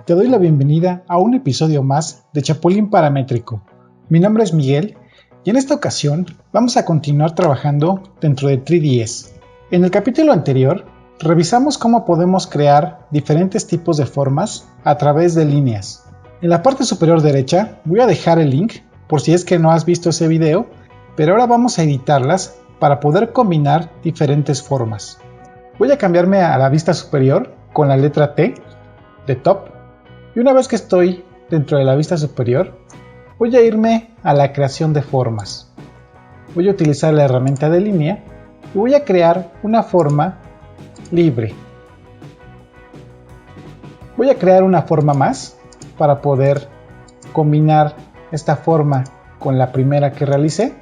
Te doy la bienvenida a un episodio más de Chapulín Paramétrico. Mi nombre es Miguel y en esta ocasión vamos a continuar trabajando dentro de 3ds. En el capítulo anterior revisamos cómo podemos crear diferentes tipos de formas a través de líneas. En la parte superior derecha voy a dejar el link por si es que no has visto ese video, pero ahora vamos a editarlas para poder combinar diferentes formas. Voy a cambiarme a la vista superior con la letra T de Top. Y una vez que estoy dentro de la vista superior, voy a irme a la creación de formas. Voy a utilizar la herramienta de línea y voy a crear una forma libre. Voy a crear una forma más para poder combinar esta forma con la primera que realicé.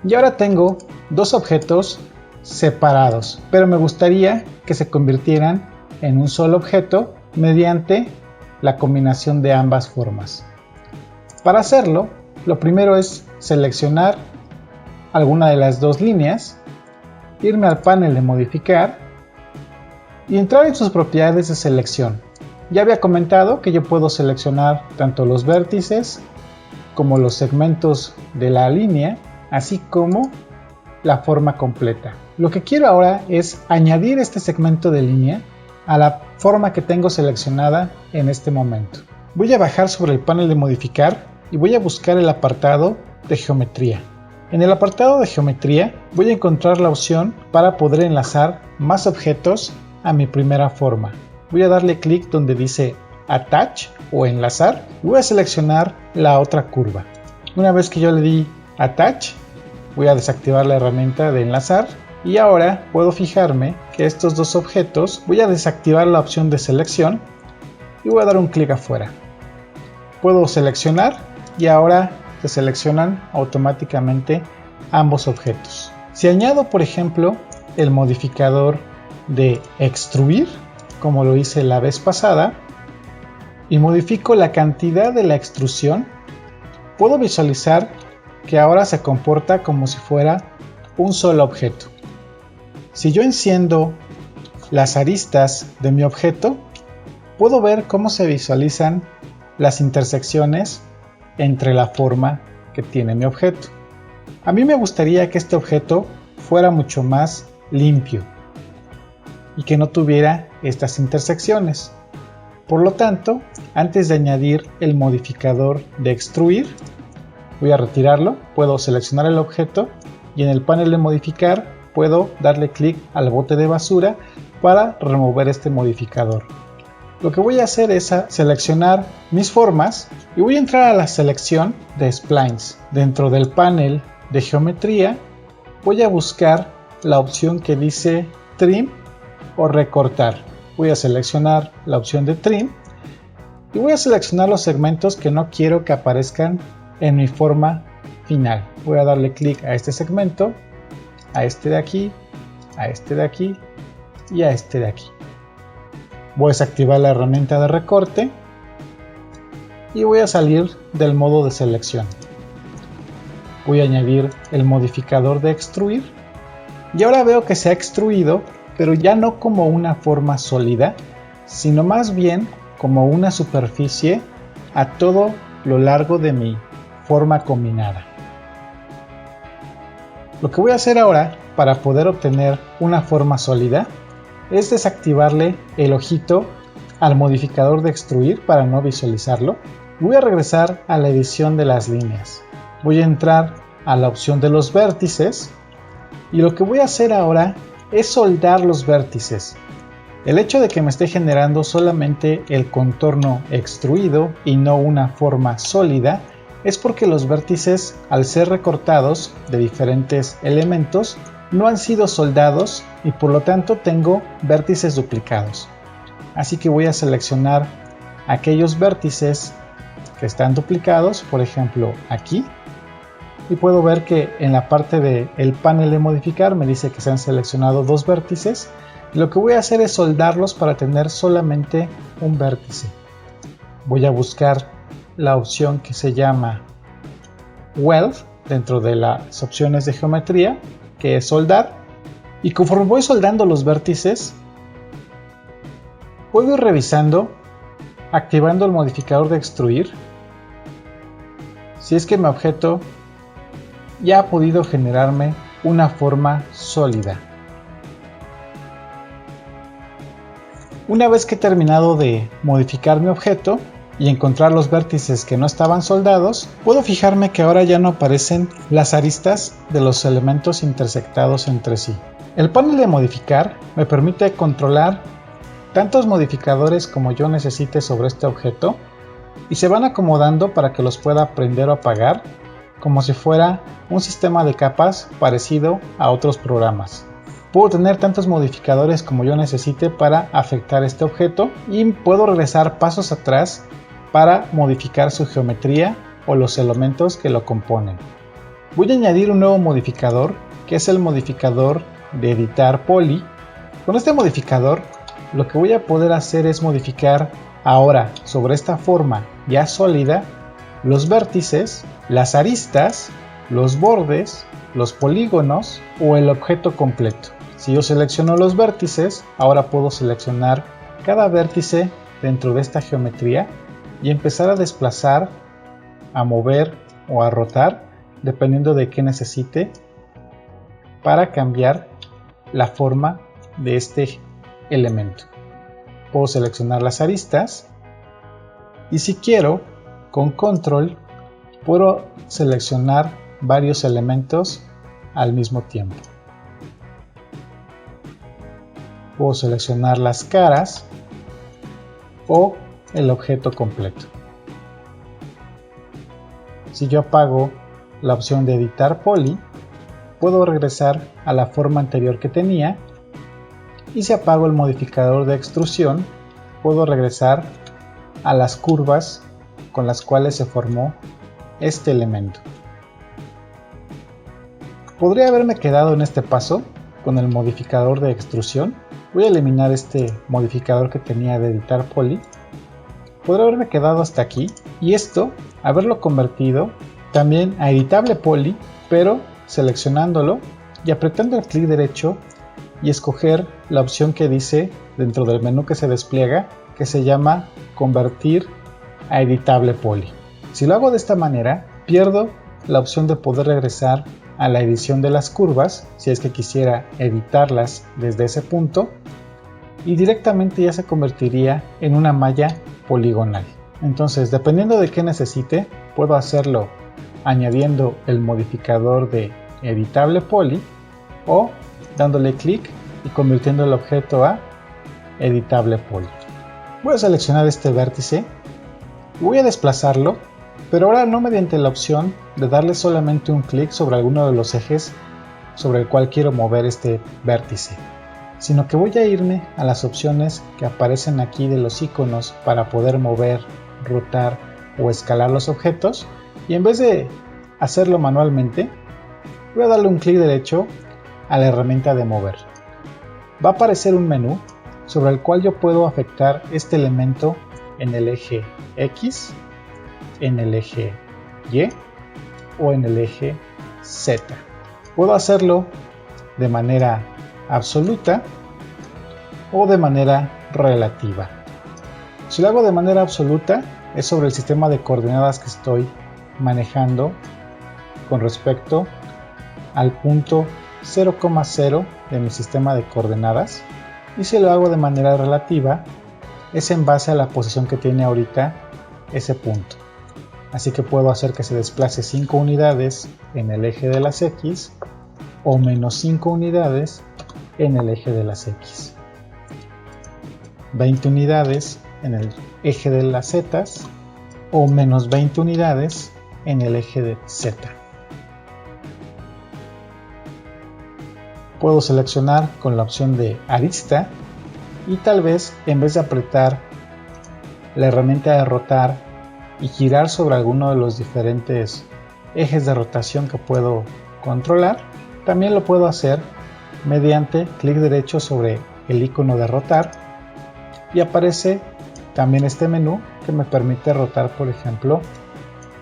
Y ahora tengo dos objetos separados, pero me gustaría que se convirtieran en un solo objeto mediante la combinación de ambas formas. Para hacerlo, lo primero es seleccionar alguna de las dos líneas, irme al panel de modificar y entrar en sus propiedades de selección. Ya había comentado que yo puedo seleccionar tanto los vértices como los segmentos de la línea, así como la forma completa. Lo que quiero ahora es añadir este segmento de línea a la forma que tengo seleccionada en este momento. Voy a bajar sobre el panel de modificar y voy a buscar el apartado de geometría. En el apartado de geometría voy a encontrar la opción para poder enlazar más objetos a mi primera forma. Voy a darle clic donde dice Attach o enlazar y voy a seleccionar la otra curva. Una vez que yo le di Attach, voy a desactivar la herramienta de enlazar. Y ahora puedo fijarme que estos dos objetos, voy a desactivar la opción de selección y voy a dar un clic afuera. Puedo seleccionar y ahora se seleccionan automáticamente ambos objetos. Si añado, por ejemplo, el modificador de extruir, como lo hice la vez pasada, y modifico la cantidad de la extrusión, puedo visualizar que ahora se comporta como si fuera un solo objeto. Si yo enciendo las aristas de mi objeto, puedo ver cómo se visualizan las intersecciones entre la forma que tiene mi objeto. A mí me gustaría que este objeto fuera mucho más limpio y que no tuviera estas intersecciones. Por lo tanto, antes de añadir el modificador de extruir, voy a retirarlo, puedo seleccionar el objeto y en el panel de modificar puedo darle clic al bote de basura para remover este modificador. Lo que voy a hacer es seleccionar mis formas y voy a entrar a la selección de splines. Dentro del panel de geometría voy a buscar la opción que dice trim o recortar. Voy a seleccionar la opción de trim y voy a seleccionar los segmentos que no quiero que aparezcan en mi forma final. Voy a darle clic a este segmento, a este de aquí, a este de aquí y a este de aquí. Voy a desactivar la herramienta de recorte y voy a salir del modo de selección. Voy a añadir el modificador de extruir y ahora veo que se ha extruido, pero ya no como una forma sólida, sino más bien como una superficie a todo lo largo de mi forma combinada. Lo que voy a hacer ahora para poder obtener una forma sólida es desactivarle el ojito al modificador de extruir para no visualizarlo. Voy a regresar a la edición de las líneas. Voy a entrar a la opción de los vértices y lo que voy a hacer ahora es soldar los vértices. El hecho de que me esté generando solamente el contorno extruido y no una forma sólida es porque los vértices, al ser recortados de diferentes elementos, no han sido soldados y por lo tanto tengo vértices duplicados. Así que voy a seleccionar aquellos vértices que están duplicados, por ejemplo aquí, y puedo ver que en la parte del panel de modificar me dice que se han seleccionado dos vértices. Lo que voy a hacer es soldarlos para tener solamente un vértice. Voy a buscar la opción que se llama Weld dentro de las opciones de geometría, que es soldar, y conforme voy soldando los vértices puedo ir revisando activando el modificador de extruir si es que mi objeto ya ha podido generarme una forma sólida. Una vez que he terminado de modificar mi objeto y encontrar los vértices que no estaban soldados, puedo fijarme que ahora ya no aparecen las aristas de los elementos intersectados entre sí. El panel de modificar me permite controlar tantos modificadores como yo necesite sobre este objeto y se van acomodando para que los pueda prender o apagar como si fuera un sistema de capas parecido a otros programas. Puedo tener tantos modificadores como yo necesite para afectar este objeto y puedo regresar pasos atrás para modificar su geometría o los elementos que lo componen. Voy a añadir un nuevo modificador que es el modificador de editar poly. Con este modificador lo que voy a poder hacer es modificar ahora sobre esta forma ya sólida los vértices, las aristas, los bordes, los polígonos o el objeto completo. Si yo selecciono los vértices, ahora puedo seleccionar cada vértice dentro de esta geometría y empezar a desplazar, a mover o a rotar dependiendo de qué necesite para cambiar la forma de este elemento. Puedo seleccionar las aristas y si quiero, con control, puedo seleccionar varios elementos al mismo tiempo. Puedo seleccionar las caras o el objeto completo. Si yo apago la opción de editar poly, puedo regresar a la forma anterior que tenía y si apago el modificador de extrusión, puedo regresar a las curvas con las cuales se formó este elemento. Podría haberme quedado en este paso con el modificador de extrusión. Voy a eliminar este modificador que tenía de editar poly. Podría haberme quedado hasta aquí y esto haberlo convertido también a editable poly, pero seleccionándolo y apretando el clic derecho y escoger la opción que dice dentro del menú que se despliega que se llama convertir a editable poly. Si lo hago de esta manera, pierdo la opción de poder regresar a la edición de las curvas si es que quisiera editarlas desde ese punto y directamente ya se convertiría en una malla poligonal. Entonces, dependiendo de qué necesite, puedo hacerlo añadiendo el modificador de editable poly o dándole clic y convirtiendo el objeto a editable poly. Voy a seleccionar este vértice, voy a desplazarlo, pero ahora no mediante la opción de darle solamente un clic sobre alguno de los ejes sobre el cual quiero mover este vértice, sino que voy a irme a las opciones que aparecen aquí de los iconos para poder mover, rotar o escalar los objetos y en vez de hacerlo manualmente, voy a darle un clic derecho a la herramienta de mover. Va a aparecer un menú sobre el cual yo puedo afectar este elemento en el eje X, en el eje Y o en el eje Z. Puedo hacerlo de manera absoluta o de manera relativa. Si lo hago de manera absoluta es sobre el sistema de coordenadas que estoy manejando con respecto al punto 0,0 de mi sistema de coordenadas, y si lo hago de manera relativa es en base a la posición que tiene ahorita ese punto. Así que puedo hacer que se desplace 5 unidades en el eje de las X o menos 5 unidades en el eje de las X, 20 unidades en el eje de las Z o menos 20 unidades en el eje de Z. Puedo seleccionar con la opción de arista y tal vez en vez de apretar la herramienta de rotar y girar sobre alguno de los diferentes ejes de rotación que puedo controlar, también lo puedo hacer mediante clic derecho sobre el icono de rotar y aparece también este menú que me permite rotar, por ejemplo,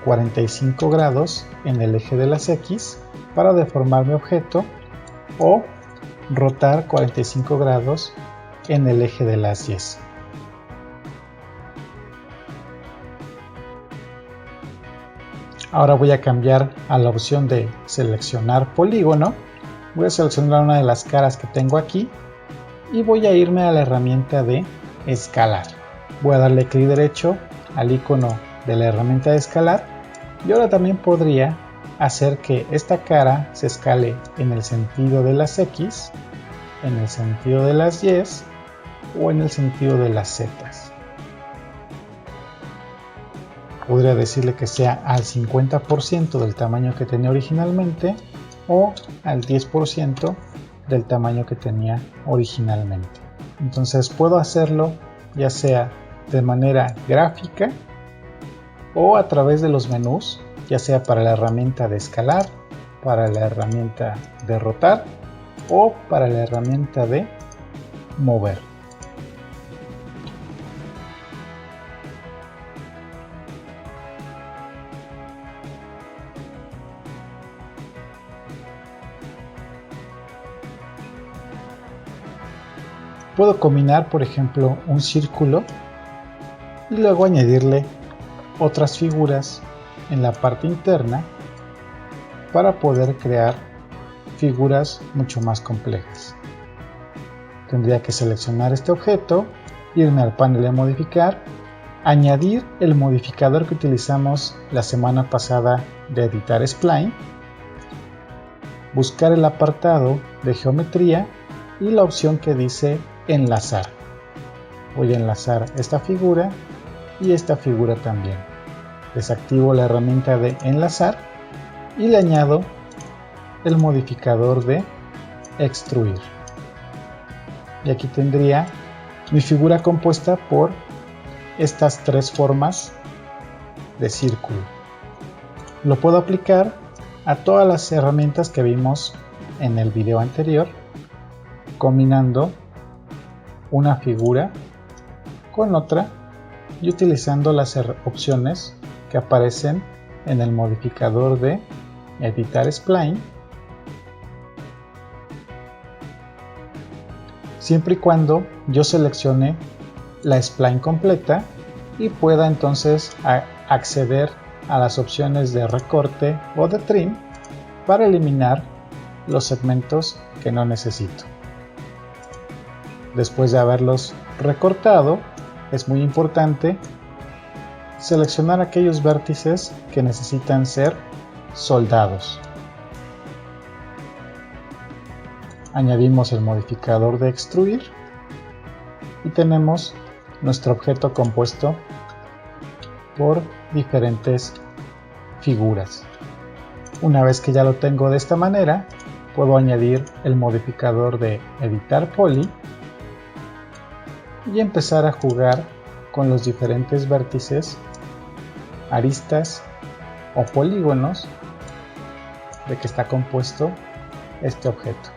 45 grados en el eje de las X para deformar mi objeto o rotar 45 grados en el eje de las Y. Ahora voy a cambiar a la opción de seleccionar polígono. Voy a seleccionar una de las caras que tengo aquí y voy a irme a la herramienta de escalar. Voy a darle clic derecho al icono de la herramienta de escalar y ahora también podría hacer que esta cara se escale en el sentido de las X, en el sentido de las Y o en el sentido de las Z. Podría decirle que sea al 50% del tamaño que tenía originalmente o al 10% del tamaño que tenía originalmente. Entonces puedo hacerlo ya sea de manera gráfica o a través de los menús, ya sea para la herramienta de escalar, para la herramienta de rotar o para la herramienta de mover. Puedo combinar, por ejemplo, un círculo y luego añadirle otras figuras en la parte interna para poder crear figuras mucho más complejas. Tendría que seleccionar este objeto, irme al panel de modificar, añadir el modificador que utilizamos la semana pasada de editar spline, buscar el apartado de geometría y la opción que dice enlazar. Voy a enlazar esta figura y esta figura también. Desactivo la herramienta de enlazar y le añado el modificador de extruir. Y aquí tendría mi figura compuesta por estas tres formas de círculo. Lo puedo aplicar a todas las herramientas que vimos en el video anterior, combinando una figura con otra y utilizando las opciones que aparecen en el modificador de editar spline, siempre y cuando yo seleccione la spline completa y pueda entonces acceder a las opciones de recorte o de trim para eliminar los segmentos que no necesito. Después de haberlos recortado, es muy importante seleccionar aquellos vértices que necesitan ser soldados. Añadimos el modificador de extruir y tenemos nuestro objeto compuesto por diferentes figuras. Una vez que ya lo tengo de esta manera, puedo añadir el modificador de editar poly y empezar a jugar con los diferentes vértices, aristas o polígonos de que está compuesto este objeto.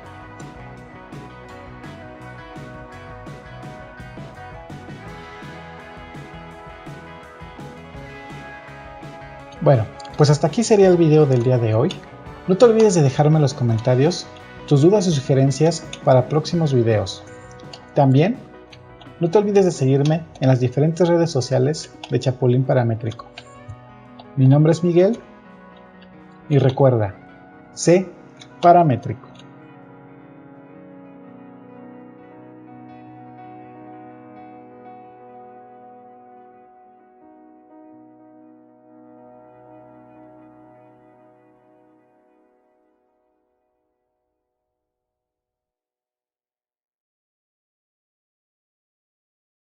Bueno, pues hasta aquí sería el video del día de hoy. No te olvides de dejarme en los comentarios tus dudas y sugerencias para próximos videos. También no te olvides de seguirme en las diferentes redes sociales de Chapulín Paramétrico. Mi nombre es Miguel y recuerda, sé paramétrico.